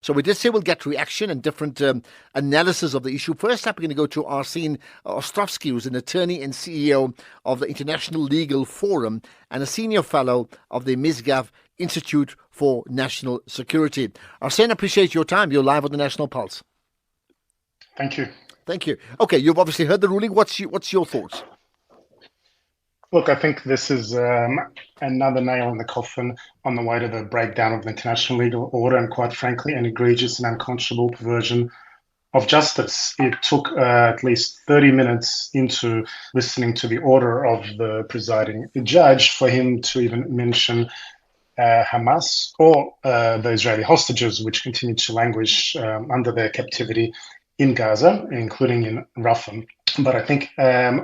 So we did say we'll get reaction and different analysis of the issue. First up, we're going to go to Arsen Ostrovsky, who's an attorney and CEO of the International Legal Forum and a senior fellow of the Misgav Institute for National Security. Arsen, appreciate your time. You're live on the National Pulse. Thank you. Thank you. Okay, you've obviously heard the ruling. What's your thoughts? Look, I think this is another nail in the coffin on the way to the breakdown of the international legal order and, quite frankly, an egregious and unconscionable perversion of justice. It took at least 30 minutes into listening to the order of the presiding judge for him to even mention Hamas or the Israeli hostages, which continue to languish under their captivity in Gaza, including in Rafah. But I think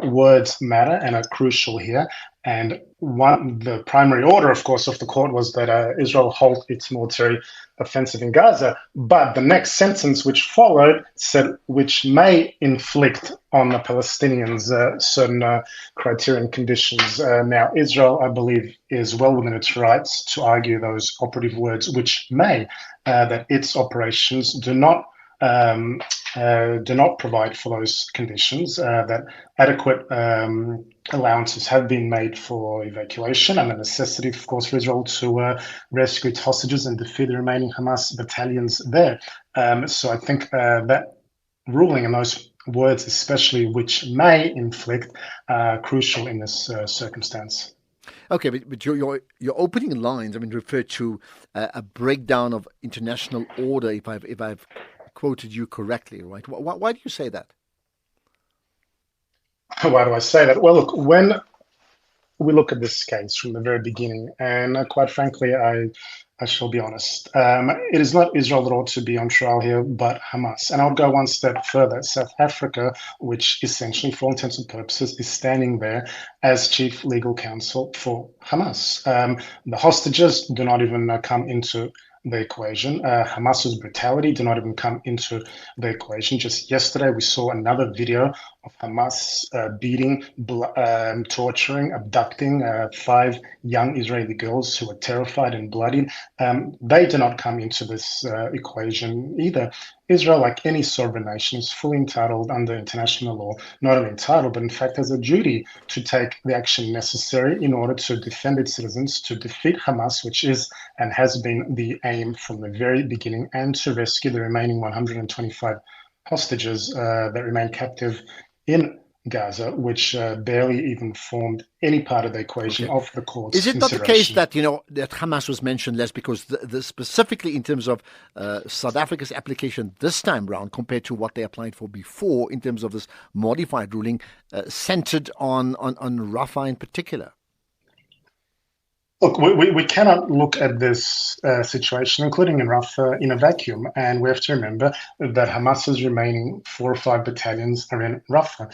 words matter and are crucial here. And the primary order, of course, of the court was that Israel halt its military offensive in Gaza. But the next sentence which followed said, which may inflict on the Palestinians certain criteria and conditions. Now, Israel, I believe, is well within its rights to argue those operative words, which may, that its operations do not provide for those conditions, that adequate allowances have been made for evacuation and the necessity, of course, for Israel to rescue its hostages and defeat the remaining Hamas battalions there. So I think that ruling and those words, especially which may inflict, are crucial in this circumstance. Okay, but your opening lines, I mean, refer to a breakdown of international order, if I've quoted you correctly, right? Why do you say that? Why do I say that? Well, look, when we look at this case from the very beginning, and quite frankly, I shall be honest, it is not Israel that ought to be on trial here, but Hamas. And I'll go one step further. South Africa, which essentially, for all intents and purposes, is standing there as chief legal counsel for Hamas. The hostages do not even come into the equation. Hamas's brutality do not even come into the equation. Just yesterday, we saw another video of Hamas beating, torturing, abducting 5 young Israeli girls who were terrified and bloodied. They do not come into this equation either. Israel, like any sovereign nation, is fully entitled under international law, not only entitled, but in fact has a duty to take the action necessary in order to defend its citizens, to defeat Hamas, which is and has been the aim from the very beginning, and to rescue the remaining 125 hostages that remain captive in Gaza, which barely even formed any part of the equation of the court's Is it not the case that, that Hamas was mentioned less because the specifically in terms of South Africa's application this time round compared to what they applied for before in terms of this modified ruling centered on Rafah in particular? Look, we cannot look at this situation, including in Rafah, in a vacuum. And we have to remember that Hamas's remaining 4 or 5 battalions are in Rafah.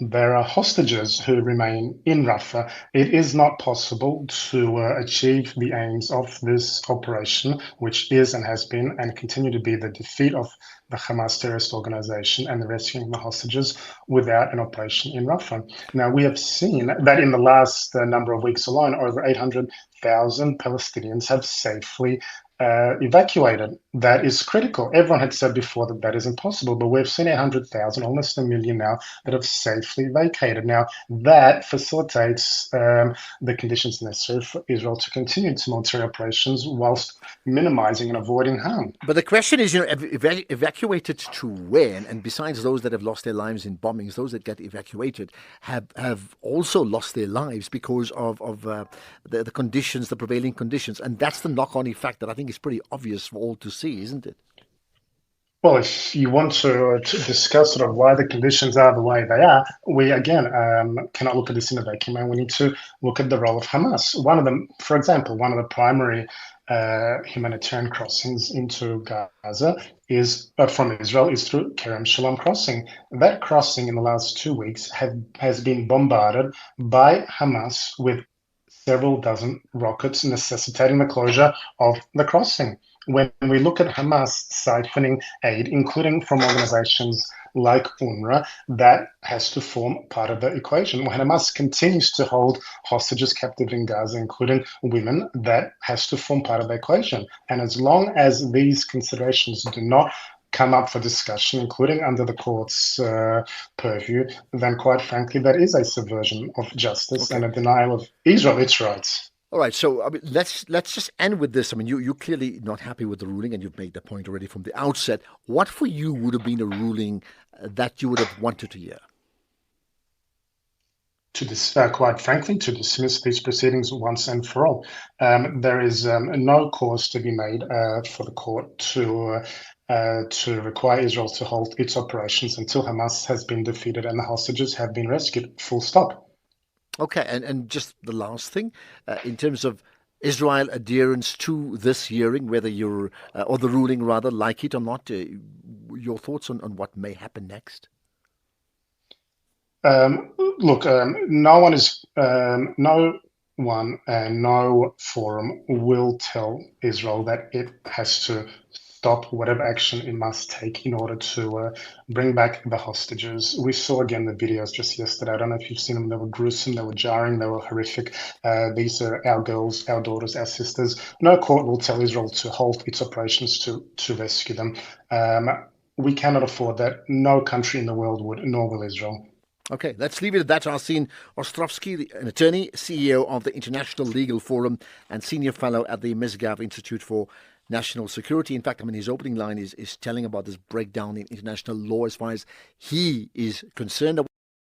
There are hostages who remain in Rafah. It is not possible to achieve the aims of this operation, which is and has been and continue to be the defeat of the Hamas terrorist organization and the rescuing of the hostages without an operation in Rafah. Now, we have seen that in the last number of weeks alone, over 800,000 Palestinians have safely evacuated. That is critical. Everyone had said before that that is impossible, but we've seen 800,000, almost 1 million now, that have safely vacated. Now, that facilitates the conditions necessary for Israel to continue its military operations whilst minimizing and avoiding harm. But the question is, evacuated to where? And besides those that have lost their lives in bombings, those that get evacuated have also lost their lives because of the conditions, the prevailing conditions. And that's the knock-on effect that I think is pretty obvious for all to see, isn't it? Well, if you want to discuss sort of why the conditions are the way they are, we again cannot look at this in a vacuum, and we need to look at the role of Hamas. One of them, for example, one of the primary humanitarian crossings into Gaza is from Israel is through Kerem Shalom crossing. That crossing in the last 2 weeks has been bombarded by Hamas with several dozen rockets, necessitating the closure of the crossing. When we look at Hamas siphoning aid, including from organizations like UNRWA, that has to form part of the equation. When Hamas continues to hold hostages captive in Gaza, including women, that has to form part of the equation. And as long as these considerations do not come up for discussion, including under the court's purview, then quite frankly, that is a subversion of justice and a denial of Israel its rights. All right, so let's just end with this. You're clearly not happy with the ruling, and you've made the point already from the outset. What for you would have been a ruling that you would have wanted to hear? Quite frankly, to dismiss these proceedings once and for all. There is no cause to be made for the court to require Israel to halt its operations until Hamas has been defeated and the hostages have been rescued. Full stop. Okay, and just the last thing, in terms of Israel adherence to this hearing, whether you're, or the ruling rather, like it or not, your thoughts on what may happen next? Look, no one and no forum will tell Israel that it has to stop whatever action it must take in order to bring back the hostages. We saw again the videos just yesterday. I don't know if you've seen them. They were gruesome, they were jarring, they were horrific. These are our girls, our daughters, our sisters. No court will tell Israel to halt its operations to rescue them. We cannot afford that. No country in the world would, nor will Israel. Okay, let's leave it at that. Arsen Ostrovsky, an attorney, CEO of the International Legal Forum and senior fellow at the Misgav Institute for National Security. In fact, his opening line is telling about this breakdown in international law as far as he is concerned.